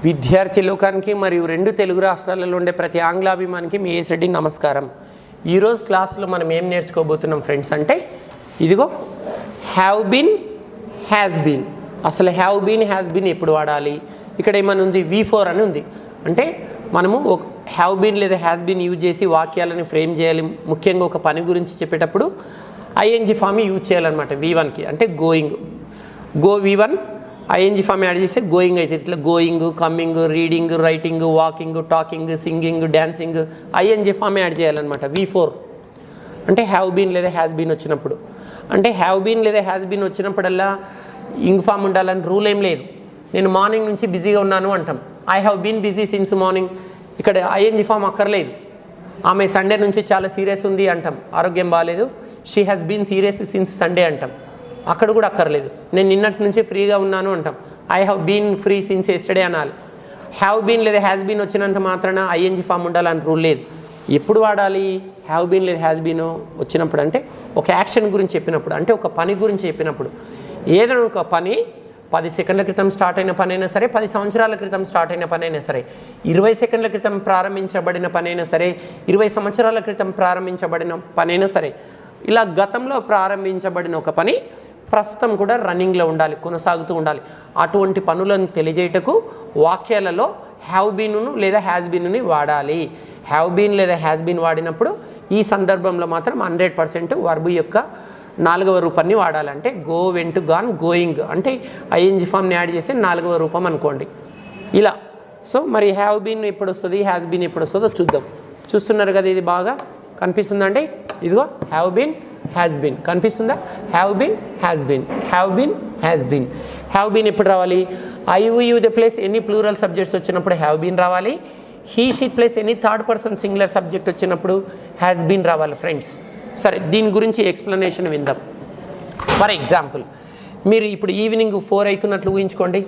విద్యార్థి లోకానికి మరియు రెండు తెలుగు రాష్ట్రాలలో ఉండే ప్రతి ఆంగ్లాభిమానికి మీ A.S. రెడ్డి నమస్కారం. ఈరోజు క్లాస్లో మనం ఏం నేర్చుకోబోతున్నాం ఫ్రెండ్స్ అంటే ఇదిగో హ్యావ్ బీన్ హ్యాస్ బీన్. అసలు హ్యావ్ బీన్ హ్యాస్ బీన్ ఎప్పుడు వాడాలి? ఇక్కడ ఏమని ఉంది? V4 అని ఉంది. అంటే మనము ఒక హ్యావ్ బీన్ లేదా హ్యాస్ బీన్ యూజ్ చేసి వాక్యాలను ఫ్రేమ్ చేయాలి. ముఖ్యంగా ఒక పని గురించి చెప్పేటప్పుడు ఐఎన్జీ ఫామ్ యూజ్ చేయాలన్నమాట. V1కి అంటే going, go V1 ING form add చేస్తే గోయింగ్ అవుతుంది. ఇట్లా going, coming, reading, writing, walking, talking, singing, dancing ING form add చేయాలన్నమాట. V4 అంటే హ్యావ్ బీన్ లేదా హ్యాస్ బీన్ వచ్చినప్పుడు. అంటే హ్యావ్ బీన్ లేదా హ్యాస్ బీన్ వచ్చినప్పుడల్లా ఇంగ్ ఫామ్ ఉండాలని రూల్ ఏం లేదు. నేను మార్నింగ్ నుంచి బిజీగా ఉన్నాను అంటాం. I have been busy since morning. ఇక్కడ ఐఎన్జీ ఫామ్ అక్కర్లేదు. ఆమె సండే నుంచి చాలా సీరియస్ ఉంది అంటాం, ఆరోగ్యం బాగాలేదు. She has been serious since Sunday అంటాం, అక్కడ కూడా అక్కర్లేదు. నేను నిన్నటి నుంచి ఫ్రీగా ఉన్నాను అంటాం. I have been free since yesterday అనాలి. హ్యావ్ బీన్ లేదా హ్యాస్ బీన్ వచ్చినంత మాత్రాన ఐఎన్జీ ఫామ్ ఉండాలని రూల్ లేదు. ఎప్పుడు వాడాలి హ్యావ్ బీన్ లేదా హ్యాస్ బీన్ వచ్చినప్పుడు? అంటే ఒక యాక్షన్ గురించి చెప్పినప్పుడు, అంటే ఒక పని గురించి చెప్పినప్పుడు. ఏదైనా ఒక పని 10 సెకండ్ల క్రితం స్టార్ట్ అయిన పని అయినా సరే, 10 సంవత్సరాల క్రితం స్టార్ట్ అయిన పని అయినా సరే, 20 సెకండ్ల క్రితం ప్రారంభించబడిన పని అయినా సరే, 20 సంవత్సరాల క్రితం ప్రారంభించబడిన పని అయినా సరే, ఇలా గతంలో ప్రారంభించబడిన ఒక పని ప్రస్తుతం కూడా రన్నింగ్లో ఉండాలి, కొనసాగుతూ ఉండాలి. అటువంటి పనులను తెలియజేయటకు వాక్యాలలో హ్యావ్ బీన్ను లేదా హ్యాస్ బీన్ని వాడాలి. హ్యావ్ బీన్ లేదా హ్యాస్ బీన్ వాడినప్పుడు ఈ సందర్భంలో మాత్రం 100% వర్బ్ యొక్క 4వ రూపాన్ని వాడాలి. అంటే గో, వెంట్, గాన్, గోయింగ్ అంటే ఐఎన్జీ ఫామ్ని యాడ్ చేస్తే 4వ రూపం అనుకోండి ఇలా. సో మరి హ్యావ్ బీన్ ఎప్పుడు వస్తుంది, హ్యాస్ బీన్ ఎప్పుడు వస్తుందో చూద్దాం. చూస్తున్నారు కదా, ఇది బాగా కనిపిస్తుందండి. ఇదిగో హ్యావ్ బీన్ హ్యాస్ బీన్ కనిపిస్తుందా? Have been has been, have been has been. Have been ఎప్పుడు రావాలి? I you they plus any plural subjects వచ్చినప్పుడు హ్యావ్ బీన్ రావాలి. He she plus any third person singular subject వచ్చినప్పుడు has been రావాలి friends. సరే, దీని గురించి ఎక్స్ప్లెనేషన్ విందాం. ఫర్ ఎగ్జాంపుల్, మీరు ఇప్పుడు ఈవినింగ్ 4 అవుతున్నట్లు ఊహించుకోండి.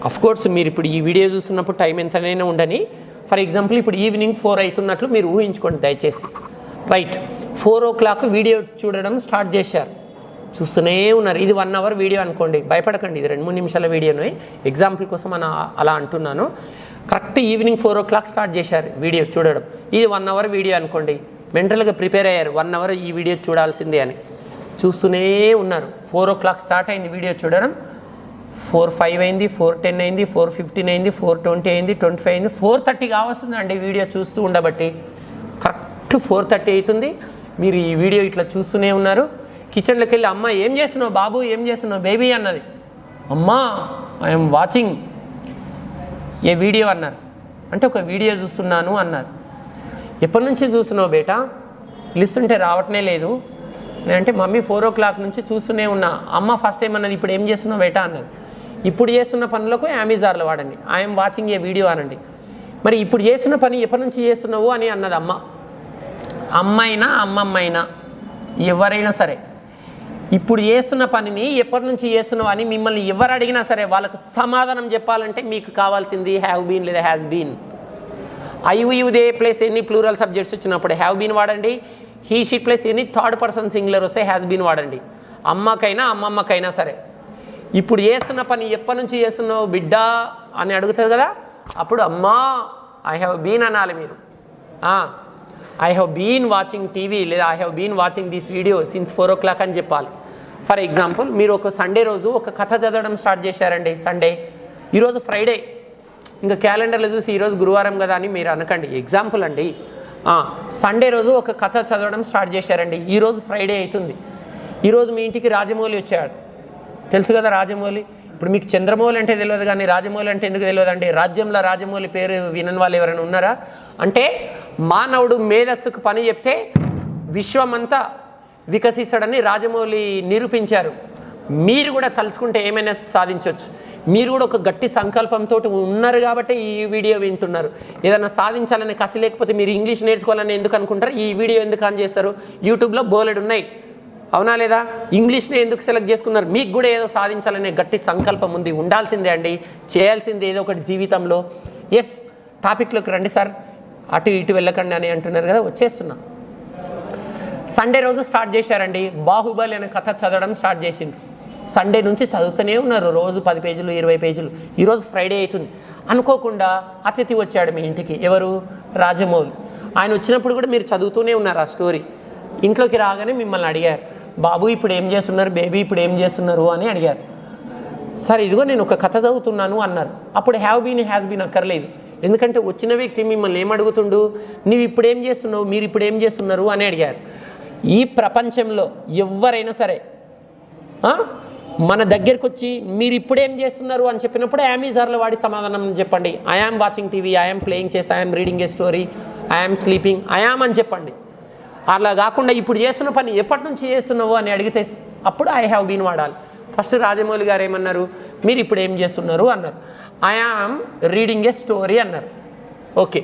అఫ్కోర్స్ మీరు ఇప్పుడు ఈ వీడియో చూస్తున్నప్పుడు టైం ఎంతనైనా ఉండని. ఫర్ ఎగ్జాంపుల్ ఇప్పుడు ఈవినింగ్ 4 అవుతున్నట్లు మీరు ఊహించుకోండి దయచేసి. రైట్, 4 o'clock వీడియో చూడడం స్టార్ట్ చేశారు, చూస్తూనే ఉన్నారు. ఇది 1 hour వీడియో అనుకోండి, భయపడకండి, ఇది 2-3 నిమిషాల వీడియోనే. ఎగ్జాంపుల్ కోసం అలా అంటున్నాను. కరెక్ట్ ఈవినింగ్ 4 o'clock స్టార్ట్ చేశారు వీడియో చూడడం. ఇది 1 hour వీడియో అనుకోండి. మెంటల్గా ప్రిపేర్ అయ్యారు 1 hour ఈ వీడియో చూడాల్సిందే అని. చూస్తూనే ఉన్నారు. 4 o'clock స్టార్ట్ అయింది వీడియో చూడడం. 4:05 అయింది, 4:10 అయింది, 4:15 అయింది, 4:20 అయింది, 25 అయింది, 4:30 కావస్తుందండి వీడియో చూస్తూ ఉండబట్టి. కరెక్ట్ 4:30 అవుతుంది. మీరు ఈ వీడియో ఇట్లా చూస్తూనే ఉన్నారు. కిచెన్లోకి వెళ్ళి అమ్మ ఏం చేస్తున్నావు బాబు, ఏం చేస్తున్నావు బేబీ అన్నది. అమ్మా ఐఎమ్ వాచింగ్ ఏ వీడియో అన్నారు. అంటే ఒక వీడియో చూస్తున్నాను అన్నారు. ఎప్పటి నుంచి చూస్తున్నావు బేటా, పిలుస్తుంటే రావటనే లేదు. నేనంటే మమ్మీ 4 o'clock నుంచి చూస్తూనే ఉన్నా. అమ్మ ఫస్ట్ టైం అన్నది ఇప్పుడు ఏం చేస్తున్నావు బేటా అన్నది. ఇప్పుడు చేస్తున్న పనులకు అమెజాన్లో వాడండి, ఐఎమ్ వాచింగ్ ఏ వీడియో అనండి. మరి ఇప్పుడు చేస్తున్న పని ఎప్పటి నుంచి చేస్తున్నావు అని అన్నది అమ్మ. అమ్మైనా అమ్మమ్మైనా ఎవరైనా సరే ఇప్పుడు చేస్తున్న పనిని ఎప్పటి నుంచి చేస్తున్నావు అని మిమ్మల్ని ఎవరు అడిగినా సరే వాళ్ళకు సమాధానం చెప్పాలంటే మీకు కావాల్సింది హ్యావ్ బీన్ లేదా has been. I you they plus any plural subjects వచ్చినప్పుడు హ్యావ్ బీన్ వాడండి. He she plus any third person singular వస్తే హ్యాస్ బీన్ వాడండి. అమ్మకైనా అమ్మమ్మకైనా సరే ఇప్పుడు చేస్తున్న పని ఎప్పటి నుంచి చేస్తున్నావు బిడ్డా అని అడుగుతుంది కదా, అప్పుడు అమ్మా ఐ హ్యావ్ బీన్ అనాలి మీరు. I have been watching TV లేదా I have been watching this video since 4 o'clock అని చెప్పాలి. ఫర్ ఎగ్జాంపుల్, మీరు ఒక సండే రోజు ఒక కథ చదవడం స్టార్ట్ చేశారండి. సండే, ఈరోజు ఫ్రైడే, ఇంకా క్యాలెండర్లో చూసి ఈరోజు గురువారం కదా అని మీరు అనకండి. ఎగ్జాంపుల్ అండి. సండే రోజు ఒక కథ చదవడం స్టార్ట్ చేశారండి. ఈరోజు ఫ్రైడే అవుతుంది. ఈరోజు మీ ఇంటికి రాజమౌళి వచ్చాడు, తెలుసు కదా రాజమౌళి. ఇప్పుడు మీకు చంద్రమౌళి అంటే తెలియదు కానీ రాజమౌళి అంటే ఎందుకు తెలియదు అండి? రాజ్యంలో రాజమౌళి పేరు వినని వాళ్ళు ఎవరైనా ఉన్నారా? అంటే మానవుడు మేధస్సుకు పని చెప్తే విశ్వమంతా వికసిస్తాడని రాజమౌళి నిరూపించారు. మీరు కూడా తలుచుకుంటే ఏమైనా సాధించవచ్చు. మీరు కూడా ఒక గట్టి సంకల్పంతో ఉన్నారు కాబట్టి ఈ వీడియో వింటున్నారు. ఏదైనా సాధించాలని కసి లేకపోతే మీరు ఇంగ్లీష్ నేర్చుకోవాలని ఎందుకు అనుకుంటారు? ఈ వీడియో ఎందుకు ఆన్ చేస్తారు? యూట్యూబ్లో బోలెడు ఉన్నాయి, అవునా లేదా? ఇంగ్లీష్ని ఎందుకు సెలెక్ట్ చేసుకున్నారు? మీకు కూడా ఏదో సాధించాలనే గట్టి సంకల్పం ఉంది, ఉండాల్సిందే అండి, చేయాల్సిందే ఏదో ఒకటి జీవితంలో. ఎస్, టాపిక్లోకి రండి సార్, అటు ఇటు వెళ్ళకండి అని అంటున్నారు కదా, వచ్చేస్తున్నా. సండే రోజు స్టార్ట్ చేశారండి. బాహుబలి అనే కథ చదవడం స్టార్ట్ చేసిండ్రు. సండే నుంచి చదువుతూనే ఉన్నారు, రోజు 10 పేజీలు 20 పేజీలు. ఈరోజు ఫ్రైడే అవుతుంది, అనుకోకుండా అతిథి వచ్చాడు మీ ఇంటికి. ఎవరు? రాజమౌళి. ఆయన వచ్చినప్పుడు కూడా మీరు చదువుతూనే ఉన్నారు ఆ స్టోరీ. ఇంట్లోకి రాగానే మిమ్మల్ని అడిగారు, బాబు ఇప్పుడు ఏం చేస్తున్నారు, బేబీ ఇప్పుడు ఏం చేస్తున్నారు అని అడిగారు. సరే ఇదిగో నేను ఒక కథ చదువుతున్నాను అన్నారు. అప్పుడు హ్యావ్ బీన్ హ్యాస్ బీన్ అక్కర్లేదు, ఎందుకంటే వచ్చిన వ్యక్తి మిమ్మల్ని ఏమడుగుతుండు, నీవు ఇప్పుడు ఏం చేస్తున్నావు, మీరు ఇప్పుడు ఏం చేస్తున్నారు అని అడిగారు. ఈ ప్రపంచంలో ఎవరైనా సరే మన దగ్గరికి వచ్చి మీరు ఇప్పుడు ఏం చేస్తున్నారు అని చెప్పినప్పుడు యామీజార్లో వాడి సమాధానం చెప్పండి. I am watching TV, I am playing chess, I am reading a story, I am sleeping, I am అని చెప్పండి. అలా కాకుండా ఇప్పుడు చేస్తున్న పని ఎప్పటి నుంచి చేస్తున్నావు అని అడిగితే అప్పుడు ఐ హ్యావ్ బీన్ వాడాలి. ఫస్ట్ రాజమౌళి గారు ఏమన్నారు, మీరు ఇప్పుడు ఏం చేస్తున్నారు అన్నారు. ఐఆమ్ రీడింగ్ ఏ స్టోరీ అన్నారు. ఓకే,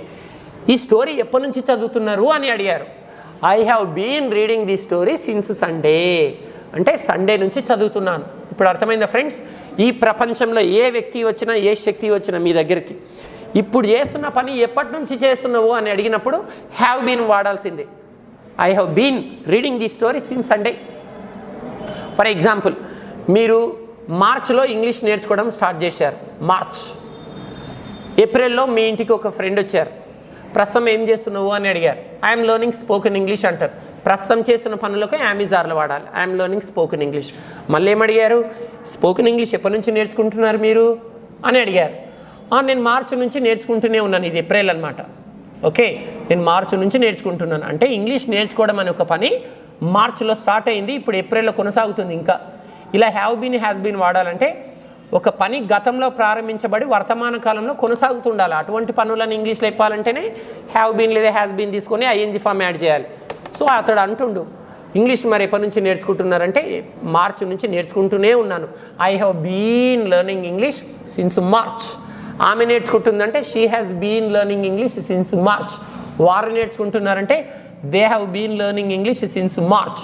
ఈ స్టోరీ ఎప్పటి నుంచి చదువుతున్నారు అని అడిగారు. I have been reading the story since Sunday, అంటే సండే నుంచి చదువుతున్నాను. ఇప్పుడు అర్థమైందా ఫ్రెండ్స్? ఈ ప్రపంచంలో ఏ వ్యక్తి వచ్చినా, ఏ శక్తి వచ్చినా మీ దగ్గరికి ఇప్పుడు చేస్తున్న పని ఎప్పటి నుంచి చేస్తున్నావు అని అడిగినప్పుడు హ్యావ్ బీన్ వాడాల్సిందే. I have been reading the story since Sunday. For example, మీరు మార్చ్లో ఇంగ్లీష్ నేర్చుకోవడం స్టార్ట్ చేశారు. ఏప్రిల్లో మీ ఇంటికి ఒక ఫ్రెండ్ వచ్చారు, ప్రస్తుతం ఏం చేస్తున్నావు అని అడిగారు. ఐఎమ్ లెర్నింగ్ స్పోకెన్ ఇంగ్లీష్ అంటారు. ప్రస్తుతం చేస్తున్న పనులకు యామీజార్లో వాడాలి, ఐఎమ్ లెర్నింగ్ స్పోకెన్ ఇంగ్లీష్. మళ్ళీ ఏమడిగారు, స్పోకెన్ ఇంగ్లీష్ ఎప్పటి నుంచి నేర్చుకుంటున్నారు మీరు అని అడిగారు. నేను మార్చి నుంచి నేర్చుకుంటూనే ఉన్నాను, ఇది ఏప్రిల్ అనమాట. ఓకే, నేను మార్చి నుంచి నేర్చుకుంటున్నాను అంటే ఇంగ్లీష్ నేర్చుకోవడం అనే ఒక పని మార్చిలో స్టార్ట్ అయింది, ఇప్పుడు ఏప్రిల్లో కొనసాగుతుంది. ఇంకా ఇలా హ్యావ్ బీన్ హ్యాస్ బీన్ వాడాలంటే ఒక పని గతంలో ప్రారంభించబడి వర్తమాన కాలంలో కొనసాగుతుండాలి. అటువంటి పనులను ఇంగ్లీష్లో చెప్పాలంటేనే హ్యావ్ బీన్ లేదా హ్యాస్ బీన్ తీసుకొని ఐఎన్జీ ఫామ్ యాడ్ చేయాలి. సో అతడు అంటుండు, ఇంగ్లీష్ మరి ఎప్పటి నుంచి నేర్చుకుంటున్నారంటే మార్చి నుంచి నేర్చుకుంటూనే ఉన్నాను. I have been learning English since March. ఆమె నేర్చుకుంటుందంటే she has been learning English since March. వారు నేర్చుకుంటున్నారంటే they have been learning English since March.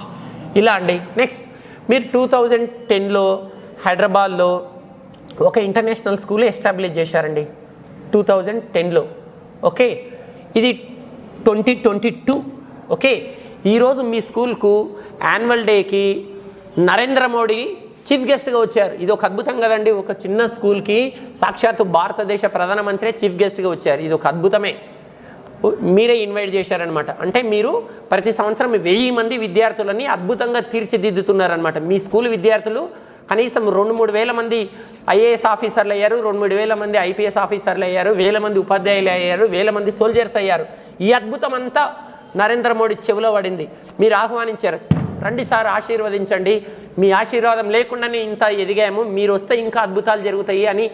ఇలా అండి. నెక్స్ట్, మీరు 2010లో హైదరాబాద్లో ఒక ఇంటర్నేషనల్ స్కూల్ ఎస్టాబ్లిష్ చేశారండి 2010లో. ఓకే, ఇది 2022. ఓకే, ఈరోజు మీ స్కూల్కు యాన్యువల్ డేకి నరేంద్ర మోడీ చీఫ్ గెస్ట్గా వచ్చారు. ఇది ఒక అద్భుతం కదండి. ఒక చిన్న స్కూల్కి సాక్షాత్తు భారతదేశ ప్రధానమంత్రి చీఫ్ గెస్ట్గా వచ్చారు. ఇది ఒక అద్భుతమే. మీరే ఇన్వైట్ చేశారనమాట. అంటే మీరు ప్రతి సంవత్సరం 1000 మంది విద్యార్థులని అద్భుతంగా తీర్చిదిద్దుతున్నారనమాట. మీ స్కూల్ విద్యార్థులు కనీసం 2-3 వేల మంది ఐఏఎస్ ఆఫీసర్లు అయ్యారు, 2-3 వేల మంది ఐపీఎస్ ఆఫీసర్లు అయ్యారు, 1000 మంది ఉపాధ్యాయులు అయ్యారు, 1000 మంది సోల్జర్స్ అయ్యారు. ఈ అద్భుతం అంతా నరేంద్ర మోడీ చెవిలో పడింది. మీరు ఆహ్వానించారు, రండి సార్ ఆశీర్వదించండి, మీ ఆశీర్వాదం లేకుండానే ఇంత ఎదిగాము, మీరు వస్తే ఇంకా అద్భుతాలు జరుగుతాయి అని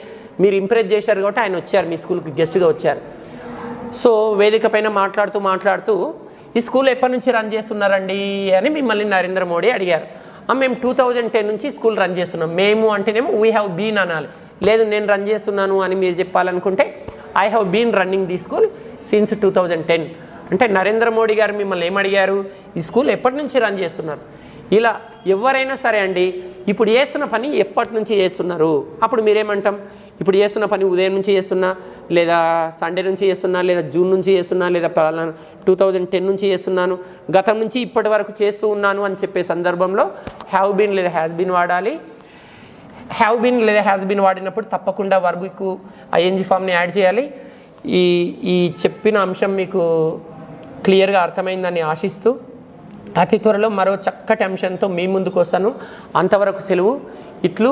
మీరు ఇంప్రెస్ చేశారు కాబట్టి ఆయన వచ్చారు, మీ స్కూల్కి గెస్ట్గా వచ్చారు. సో వేదిక పైన మాట్లాడుతూ ఈ స్కూల్ ఎప్పటి నుంచి రన్ చేస్తున్నారండి అని మిమ్మల్ని నరేంద్ర మోడీ అడిగారు. మేము 2010 నుంచి స్కూల్ రన్ చేస్తున్నాం. మేము అంటేనేమో వీ హ్యావ్ బీన్ అనాలి. లేదు నేను రన్ చేస్తున్నాను అని మీరు చెప్పాలనుకుంటే I have been running the school since 2010. అంటే నరేంద్ర మోడీ గారు మిమ్మల్ని ఏమడిగారు, ఈ స్కూల్ ఎప్పటి నుంచి రన్ చేస్తున్నారు. ఇలా ఎవరైనా సరే అండి, ఇప్పుడు చేస్తున్న పని ఎప్పటి నుంచి చేస్తున్నారు. అప్పుడు మీరేమంటాం, ఇప్పుడు చేస్తున్న పని ఉదయం నుంచి చేస్తున్నా, లేదా సండే నుంచి చేస్తున్నా, లేదా జూన్ నుంచి చేస్తున్నా, లేదా 2010 నుంచి చేస్తున్నాను, గతం నుంచి ఇప్పటి వరకు చేస్తూ ఉన్నాను అని చెప్పే సందర్భంలో హ్యావ్ బీన్ లేదా హ్యాస్ బీన్ వాడాలి. హ్యావ్ బీన్ లేదా హ్యాస్ బీన్ వాడినప్పుడు తప్పకుండా వర్బ్కు ఐఎన్జీ ఫామ్ని యాడ్ చేయాలి. ఈ చెప్పిన అంశం మీకు క్లియర్గా అర్థమైందని ఆశిస్తూ అతి త్వరలో మరో చక్కటి అంశంతో మీ ముందుకు వస్తాను. అంతవరకు సెలవు. ఇట్లు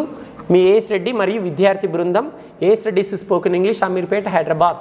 మీ A.S. రెడ్డి మరియు విద్యార్థి బృందం, A.S. Reddy's spoken English, Ameerpet, Hyderabad.